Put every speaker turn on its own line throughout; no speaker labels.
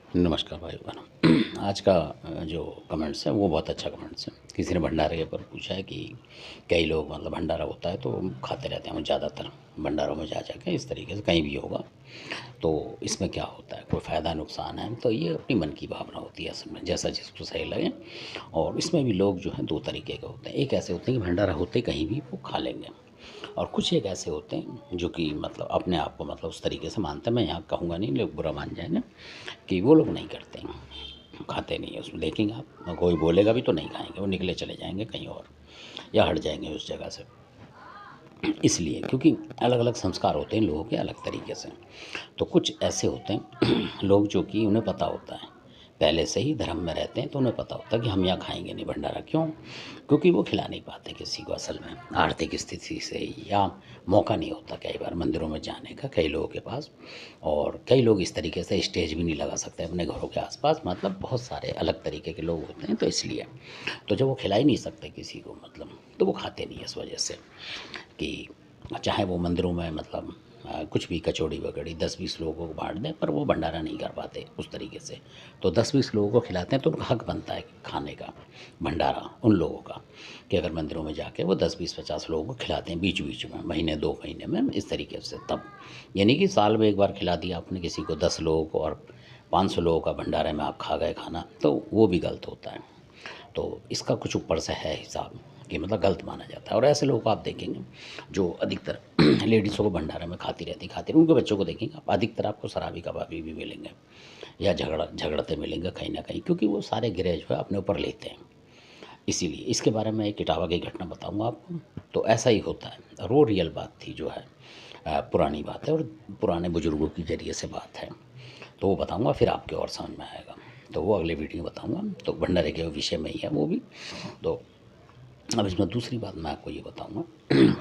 नमस्कार भाई बहनों। आज का जो कमेंट्स है वो बहुत अच्छा कमेंट्स है। किसी ने भंडारे के ऊपर पूछा है कि कई लोग मतलब भंडारा होता है तो खाते रहते हैं, वो ज़्यादातर भंडारों में जा के इस तरीके से कहीं भी होगा तो इसमें क्या होता है, कोई फ़ायदा नुकसान है, तो ये अपनी मन की भावना होती है असल में, जैसा जिसको सही लगे। और इसमें भी लोग जो हैं दो तरीके के होते हैं। एक ऐसे होते हैं कि भंडारा होते कहीं भी वो खा लेंगे, और कुछ एक ऐसे होते हैं जो कि मतलब अपने आप को मतलब उस तरीके से मानते हैं। मैं यहाँ कहूँगा नहीं, लोग बुरा मान जाएंगे, कि वो लोग नहीं करते हैं, खाते नहीं है। उसमें देखेंगे आप, कोई बोलेगा भी तो नहीं खाएंगे, वो निकले चले जाएंगे कहीं और या हट जाएंगे उस जगह से। इसलिए क्योंकि अलग अलग संस्कार होते हैं लोगों के अलग तरीके से। तो कुछ ऐसे होते हैं लोग जो कि उन्हें पता होता है, पहले से ही धर्म में रहते हैं, तो उन्हें पता होता है कि हम यहाँ खाएंगे नहीं भंडारा। क्यों? क्योंकि वो खिला नहीं पाते किसी को असल में, आर्थिक स्थिति से, या मौका नहीं होता कई बार मंदिरों में जाने का कई लोगों के पास। और कई लोग इस तरीके से स्टेज भी नहीं लगा सकते अपने घरों के आसपास, मतलब बहुत सारे अलग तरीके के लोग होते हैं। तो इसलिए तो जब वो खिला ही नहीं सकते किसी को मतलब, तो वो खाते नहीं है इस वजह से कि चाहे वो मंदिरों में मतलब कुछ भी कचौड़ी वगड़ी 10-20 लोगों को बाँट दें, पर वो भंडारा नहीं कर पाते उस तरीके से। तो 10-20 लोगों को खिलाते हैं तो उनका हक बनता है खाने का भंडारा उन लोगों का, कि अगर मंदिरों में जाके वो 10-20-50 लोगों को खिलाते हैं बीच-बीच में, महीने 2 महीने में इस तरीके से। तब यानी कि साल में एक बार खिला दिया आपने किसी को 10 लोगों को, और 500 लोगों का भंडारे में आप खा गए खाना, तो वो भी गलत होता है। तो इसका कुछ ऊपर से है हिसाब कि मतलब गलत माना जाता है। और ऐसे लोगों को आप देखेंगे जो अधिकतर लेडीज़ों को भंडारा में खाती रहती, उनके बच्चों को देखेंगे आप, अधिकतर आपको शराबी कबाबी भी मिलेंगे, या झगड़ते मिलेंगे कहीं ना कहीं, क्योंकि वो सारे गिरह जो है अपने ऊपर लेते हैं। इसीलिए इसके बारे में एक इटावा की घटना बताऊंगा आपको। तो ऐसा ही होता है, और वो रियल बात थी जो है, पुरानी बात है, और पुराने बुजुर्गों के जरिए से बात है। तो वो बताऊंगा, फिर आपके और समझ में आएगा। तो वो अगले वीडियो में बताऊंगा। तो भंडारे के विषय में ही है वो भी। तो अब इसमें दूसरी बात मैं आपको ये बताऊंगा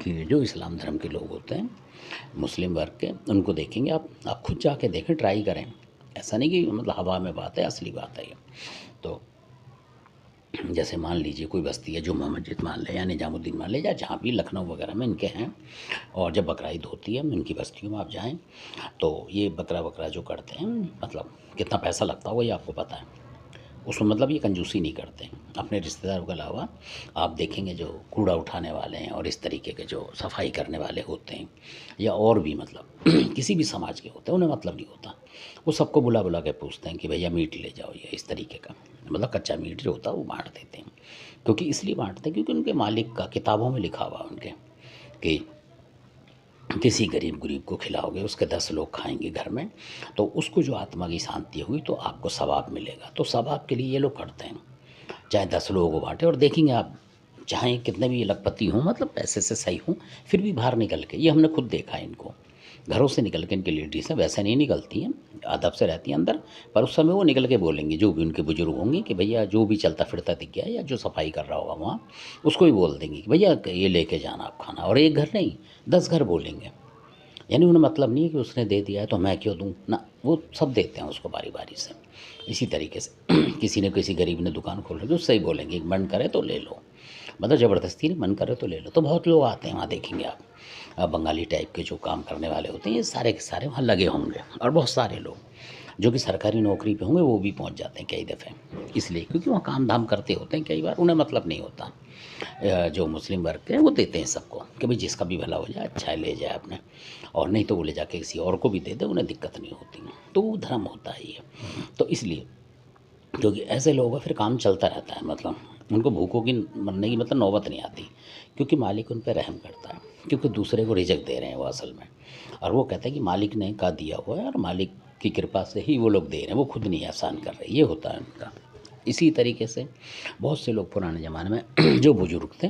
कि जो इस्लाम धर्म के लोग होते हैं, मुस्लिम वर्ग के, उनको देखेंगे आप खुद जाके देखें, ट्राई करें। ऐसा नहीं कि मतलब हवा में बात है, असली बात है ये। तो जैसे मान लीजिए कोई बस्ती है, जुम्मा मस्जिद मान लें, या निजामुद्दीन मान लें, या जहाँ भी लखनऊ वगैरह में इनके हैं। और जब बकरा ईद होती है इनकी बस्तियों में आप जाएँ, तो ये बकरा वकरा जो करते हैं, मतलब कितना पैसा लगता होगा ये आपको पता है। उसमें मतलब ये कंजूसी नहीं करते हैं अपने रिश्तेदारों के अलावा। आप देखेंगे जो कूड़ा उठाने वाले हैं और इस तरीके के जो सफाई करने वाले होते हैं, या और भी मतलब किसी भी समाज के होते हैं, उन्हें मतलब नहीं होता। वो सबको बुला बुला के पूछते हैं कि भैया मीट ले जाओ, या इस तरीके का मतलब कच्चा मीट जो होता है वो बांट देते हैं। क्योंकि इसलिए बांटते हैं क्योंकि उनके मालिक का किताबों में लिखा हुआ उनके कि किसी गरीब गरीब को खिलाओगे, उसके 10 लोग खाएंगे घर में, तो उसको जो आत्मा की शांति हुई तो आपको सवाब मिलेगा। तो सवाब के लिए ये लोग करते हैं, चाहे 10 लोगों को बांटे। और देखेंगे आप, चाहे कितने भी लखपति हों, मतलब पैसे से सही हों, फिर भी बाहर निकल के, ये हमने खुद देखा है इनको, घरों से निकल के इनकी लेडीज़ हैं, वैसे नहीं निकलती हैं, अदब से रहती हैं अंदर, पर उस समय वो निकल के बोलेंगी, जो भी उनके बुजुर्ग होंगे, कि भैया जो भी चलता फिरता दिख गया, या जो सफाई कर रहा होगा वहाँ, उसको ही बोल देंगी कि भैया ये लेके जाना आप खाना। और एक घर नहीं, 10 घर बोलेंगे। यानी उन्हें मतलब नहीं है कि उसने दे दिया है तो मैं क्यों दूँ ना, वो सब देते हैं उसको बारी बारी से। इसी तरीके से किसी ने, किसी गरीब ने दुकान खोल रखी, उससे ही बोलेंगे कि मन करे तो ले लो, मतलब ज़बरदस्ती नहीं, मन करे तो ले लो। तो बहुत लोग आते हैं वहाँ, देखेंगे आप, बंगाली टाइप के जो काम करने वाले होते हैं, ये सारे के सारे वहाँ लगे होंगे। और बहुत सारे लोग जो कि सरकारी नौकरी पे होंगे वो भी पहुँच जाते हैं कई दफ़े, इसलिए क्योंकि वहाँ काम धाम करते होते हैं, कई बार उन्हें मतलब नहीं होता। जो मुस्लिम वर्ग के हैं वो देते हैं सबको कि भाई जिसका भी भला हो जाए, अच्छा है ले जाए अपने, और नहीं तो वो ले जाके किसी और को भी दे दे, उन्हें दिक्कत नहीं होती। तो वो धर्म होता है ये। तो इसलिए क्योंकि ऐसे लोगों का फिर काम चलता रहता है, मतलब उनको भूखों की मरने की मतलब नौबत नहीं आती, क्योंकि मालिक उन पर रहम करता है, क्योंकि दूसरे को रिजक दे रहे हैं वो असल में। और वो कहते हैं कि मालिक ने का दिया हुआ है, और मालिक की कृपा से ही वो लोग दे रहे हैं, वो खुद नहीं एहसान कर रहे, ये होता है उनका। इसी तरीके से बहुत से लोग पुराने ज़माने में जो बुजुर्ग थे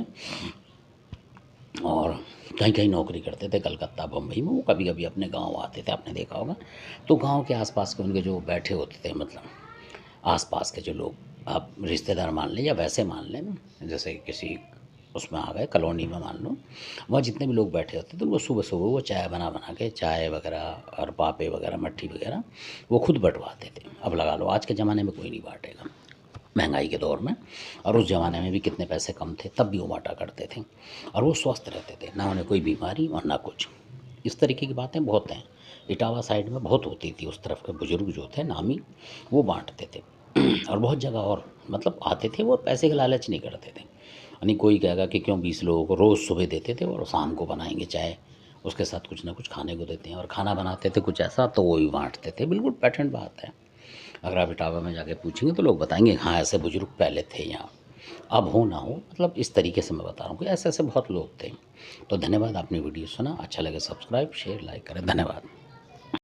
और कहीं कहीं नौकरी करते थे, कलकत्ता बम्बई में, वो कभी कभी अपने गांव आते थे, आपने देखा होगा। तो गांव के आसपास के उनके जो बैठे होते थे, मतलब आसपास के जो लोग, आप रिश्तेदार मान लें या वैसे मान लें ना, जैसे किसी उसमें आ गए कॉलोनी में मान लो, वहाँ जितने भी लोग बैठे होते थे उनको सुबह सुबह वो चाय बना बना के, चाय वगैरह और पापे वगैरह मट्ठी वगैरह वो खुद बंटवाते थे। अब लगा लो आज के ज़माने में कोई नहीं बांटेगा, महंगाई के दौर में। और उस ज़माने में भी कितने पैसे कम थे, तब भी वो बांटा करते थे, और वो स्वस्थ रहते थे, ना उन्हें कोई बीमारी और ना कुछ। इस तरीके की बातें बहुत हैं इटावा साइड में बहुत होती थी, उस तरफ के बुज़ुर्ग जो थे नामी, वो बाँटते थे। और बहुत जगह और मतलब आते थे, वो पैसे का लालच नहीं करते थे। यानी कोई कहेगा कि क्यों 20 लोगों को रोज़ सुबह देते थे और शाम को बनाएँगे चाय, उसके साथ कुछ ना कुछ खाने को देते हैं, और खाना बनाते थे कुछ ऐसा तो वो भी बाँटते थे। बिल्कुल पैटर्न बात है। अगर आप इटावा में जाके पूछेंगे तो लोग बताएँगे हाँ, ऐसे बुज़ुर्ग पहले थे यहाँ। अब हो ना हो, मतलब इस तरीके से मैं बता रहा हूँ कि ऐसे-ऐसे बहुत लोग थे। तो धन्यवाद, आपने वीडियो सुना, अच्छा लगे सब्सक्राइब, शेयर, लाइक करें। धन्यवाद।